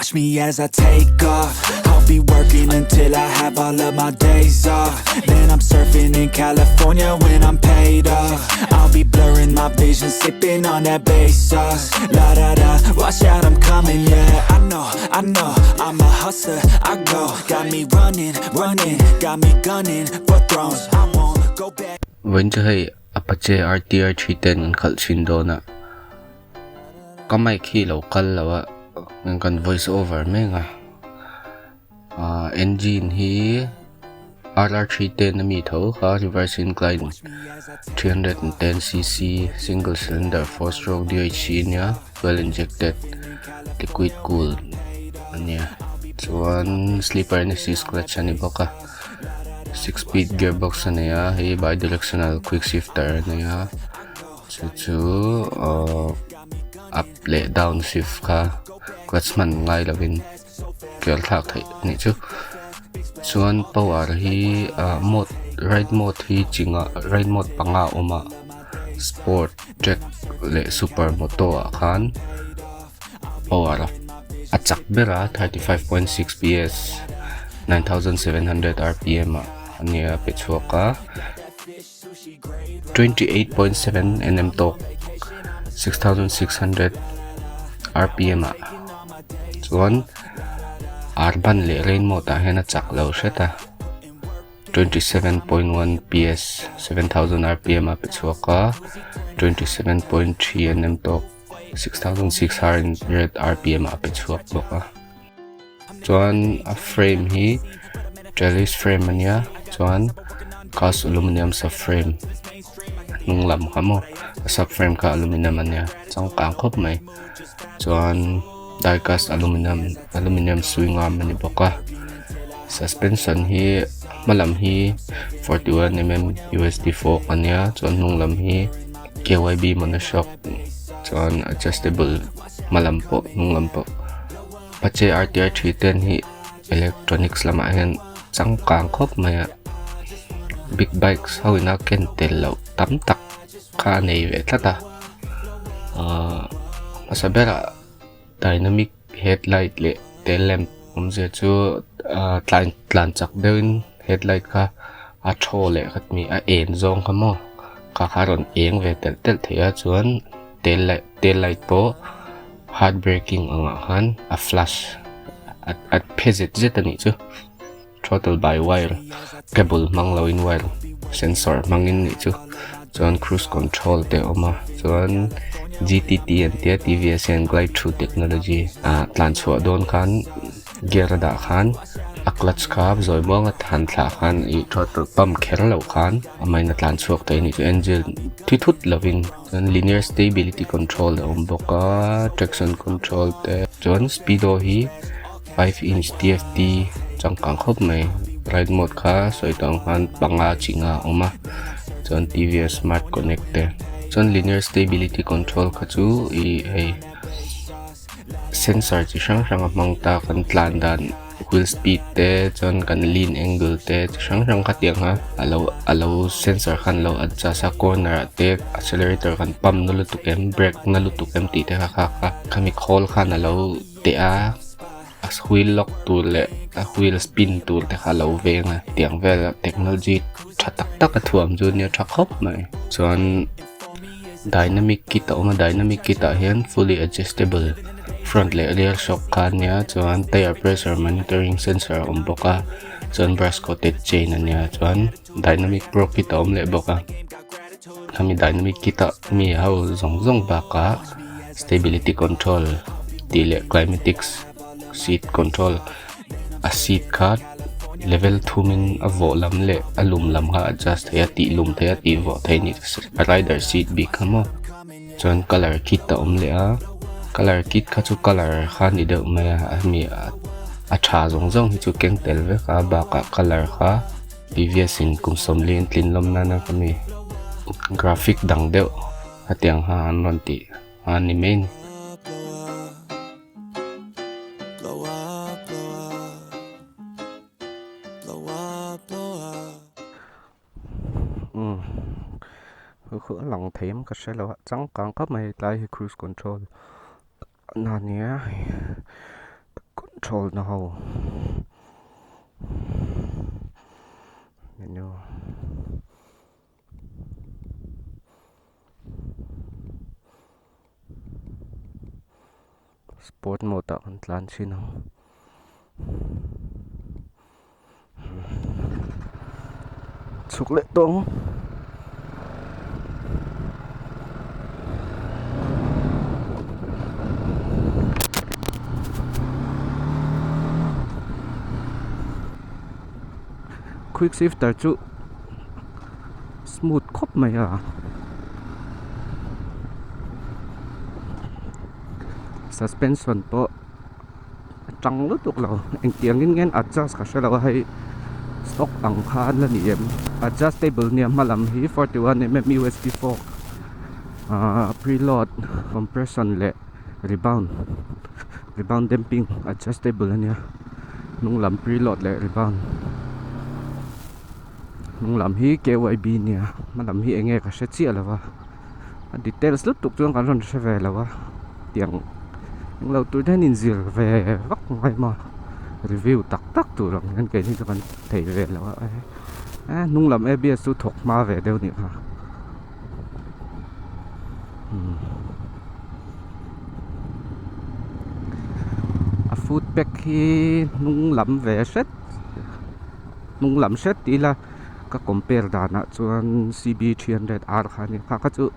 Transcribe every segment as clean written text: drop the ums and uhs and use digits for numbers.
Watch me as I take off. I'll be working until I have all of my days off. Then I'm surfing in California when I'm paid off. I'll be blurring my vision, sipping on that bass sauce. La da da, watch out, I'm coming, yeah. I know, I'm a hustler, I go. Got me running, got me gunning for thrones. I won't go back. When chơi Apache Rtr 310 Khalh chin do na. Kamay khi local lawa ngan voice over menga. Engine hi RR310 na mi tho kha reverse incline 310cc single cylinder 4-stroke DHC nya well injected liquid cooled anya. Chuan sleeper ni si clutch ani boka 6-speed gearbox ania hi bidirectional quick shifter ania chu up le down shift ka clutch man ngai lovin kel thak thai ni chu. Chuan power hi mode ride mode hi chinga ride mode panga oma sport track le super moto khan power achak bera 35.6 ps 9700 rpm ania pechuaka 28.7 nm torque 6600 rpm chuan arban le rain mode hena chak lo sheta 27.1 ps 7000 rpm pechuaka 27.3 nm torque 6600 rpm pechuak boka. Chuan a frame hi trellis frame ania chuan cast aluminum subframe nunglam kamo subframe ka aluminum ania changkang khop mai. Chuan die cast aluminum swing arm ani boka. Suspension hi malam hi 41mm USD fork ania chuan nunglam hi KYB monoshock chuan adjustable malam po nunglam po. Apache Rtr 310 hi electronics lama hen changkang khop maya big bikes hawina ken tel lo tam tak kha nei ve tlata asabera dynamic headlight le tail lamp umje chu tlan chak dein headlight ka a tho le khatmi a en zong khamo ka kharon eng ve tel thea chuan tail light po hard braking anga han a flash at pezit zetani chu throttle by wire cable manglo in wire sensor mangin ni chu chuan cruise control te oma chuan GTT and TVS and glide through technology tlan chhuah don khan gear da khan a clutch kha zoi bong a than thla khan I throttle pump kher lo khan amai na tlan chuak te ni chu engine thithut lovin chuan linear stability control boka traction control te chuan speedo hi 5-inch TFT changkang khop mai. Ride mode kha soitang khan panga chinga oma chuan TVS smart connect te chuan linear stability control kha chu I sensor chi sang sang mangta kan tlan dan wheel speed te chuan kan lean angle te sang sang khatiang ha alo sensor khan lo adjust a corner te accelerator kan pump no lutukem brake na lutukem ti te kha khami khol khan alo te a wheel lock tool le a wheel spin tool te kha lo venga tiang vel technology thatak tak a thuam junior thakop mai. Chuan dynamic kit hian fully adjustable front le rear shock khan nia chuan tire pressure monitoring sensor boka chuan brush coated chain ania chuan dynamic pro kit le boka kami dynamic kit mi hau zong baka stability control tile climatics seat control a seat card level 2 min a vo lam le alum lam ha adjust thaya ti lum thaya ti vo thai ni rider seat bi khamo chuan color kit le a color kit kha chu color khan ni deuh mai mi a tha zong hi chu keng tel ve ka ba ka color kha TVS in kum som lin tlin lom na kami graphic dang deuh hatiang ha anon ti ani main khởi lòng thêm cái xe là trắng càng cấp mày lại cruise control nè nhé control na ho menu sport mode ta kan tlan sin ho chuk le tong quick shifter chu smooth khop mai à suspension po trăng lút tục lâu anh tiếng nghe adjust cả sẽ là hay stock ang khan là niệm adjustable niệm mà làm hi 41mm USB 4 preload compression lệ rebound damping adjustable nha nung làm preload lệ rebound nung làm hi KYB nha mà làm hi nghe cả sẽ chia là va details lút tục chuang cả rồi sẽ về là va tiếng những lâu tôi thấy nhìn gì về vắt ngay mà review tắc tụ rồi nên cái này cho con thấy về là nung làm ABS su thuộc mà về đâu nhỉ hả food pack khi nung làm về set tí là các compare đàn á chuan CB 300R khá này khác chú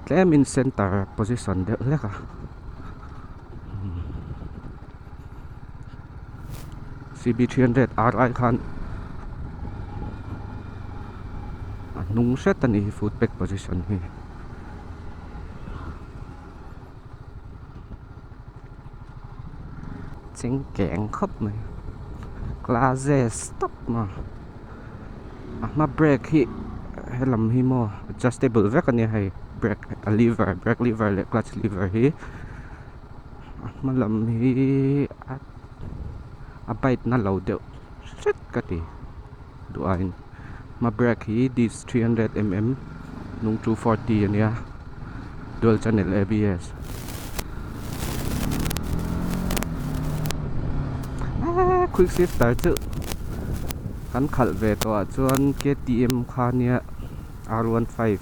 claim in center position đấy là cả CB 300R khan nung set tani food pack position hi chỉnh kẹn khắp này Clazzes stop mà brake hi hay làm hi mo adjustable vek anh hay brake lever le clutch lever hi mà làm hi bite na lâu đều rất cái gì đủ anh mà brake hi this 300mm nung 240 anh ya dual channel ABS quick shifter chứ hắn Khalh về tòa chuan KTM khan nha R15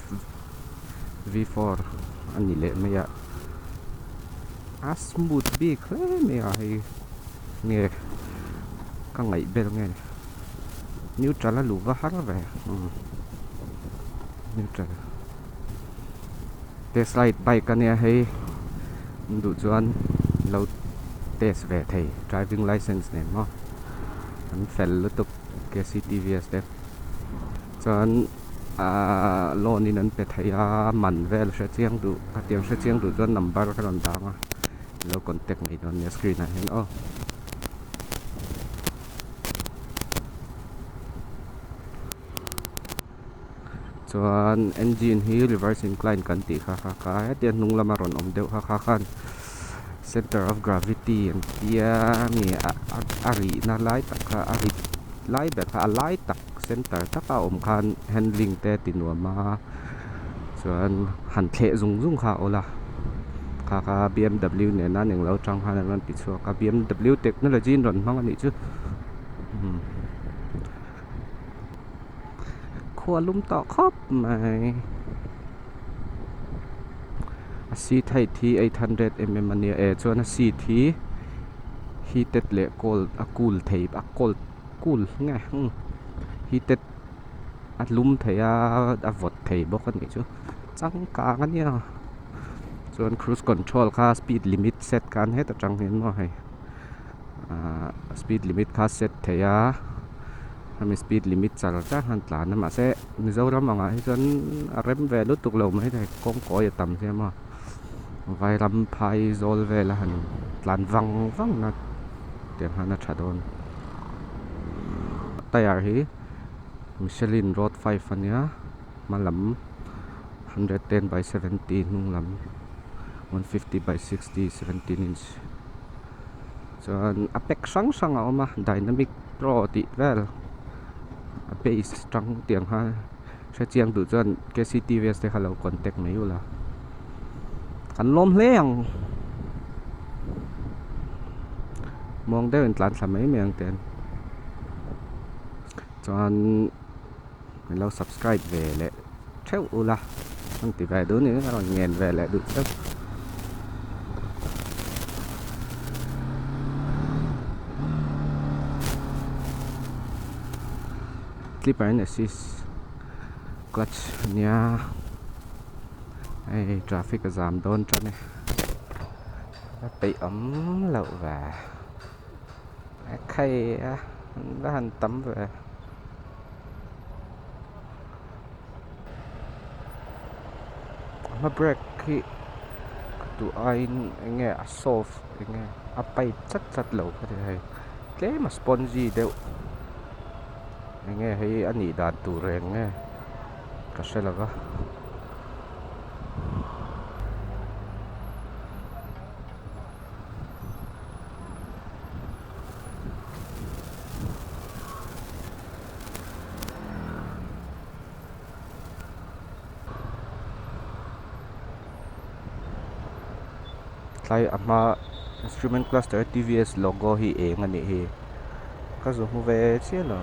V4 anh nhìn lệ mấy ạ smooth big lắm mấy ạ hay nghe các ngày bên nghe neutral là lùa hát về neutral test ride bike cái này hay đủ chuan lâu test về thầy driving license này mà anh phải liên tục cái TVS đấy chuan lo ni nan pe thầy man về sẽ chiang đủ cái tiếng sẽ chiang đủ chuan number cái lần đó mà lo contact này on screen này hen chuan engine hi reverse incline kan ti kha ka tian nung lama ron om deuh kha khan center of gravity and tia mi ari na lai tak kha ari lai bet kha lai tak center taka om khan handling te tinuama chuan han the zung kha ola kha BMW ne na ning lo chang han ran ti chu ka BMW technology ron mang ani chu khua lum to khop mai seat height hi 800mm ania chuan seat hi heated le cold cool thei cool nge heated lum thei vot thei bok ani chu chang ka ania chuan cruise control kha speed limit set kan het atang hin mo hai speed limit kha set thei hami speed limit chal cha han tlan ma se mizoram anga hi chuan rem ve lu tuk lo mai thai kong ko ya tam se ma vai ram phai zol ve la han tlan wang na tiang hana thadon tayar hi Michelin Road 5 ania malam 110/70 nung lam 150/60 17 inch chuan apek sang a oma dynamic pro ti vel base trăng tiếng ha sẽ chiang đủ chuan cái TVS te khalo contact mai ula kan lom hleng mong đeo tlan thầm mấy miệng tiền cho mình lâu subscribe về lại theo ula không thì vài đứa nữa nó nghèn về lại được hết clip and assist clutch nha ai traffic giảm đôn cho này bị ấm lậu và khay đã hành tắm về mà break khi tụi anh nghe soft nghe bay chắc lậu có thể hay cái mà spongy đều nghe hay anh nhỉ đạt tụ rèn nghe cả xe là có tay ama instrument cluster TVS logo hi ngani hi ka zo mu ve che lo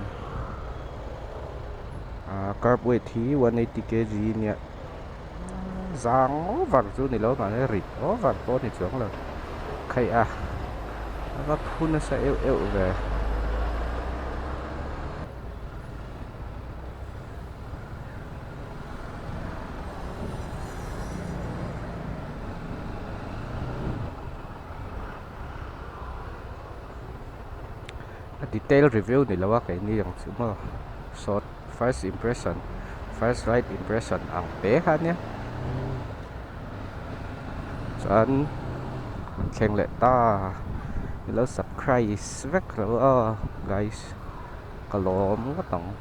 carb weight hi 180 kg nia giang vàng chu ni lo ma ne rit vàng to ni chuang lo khai nó phun nó sẽ eo về detail review ni lawa kay ni yang sumo short first right impression ang pehan niya saan khen lệ ta lo subscribe vek lo guys kalom có tổng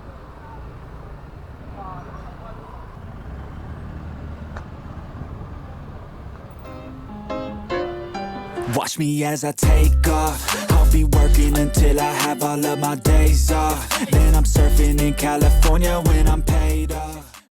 Watch me as I take off. I'll be working until I have all of my days off. Then I'm surfing in California when I'm paid off.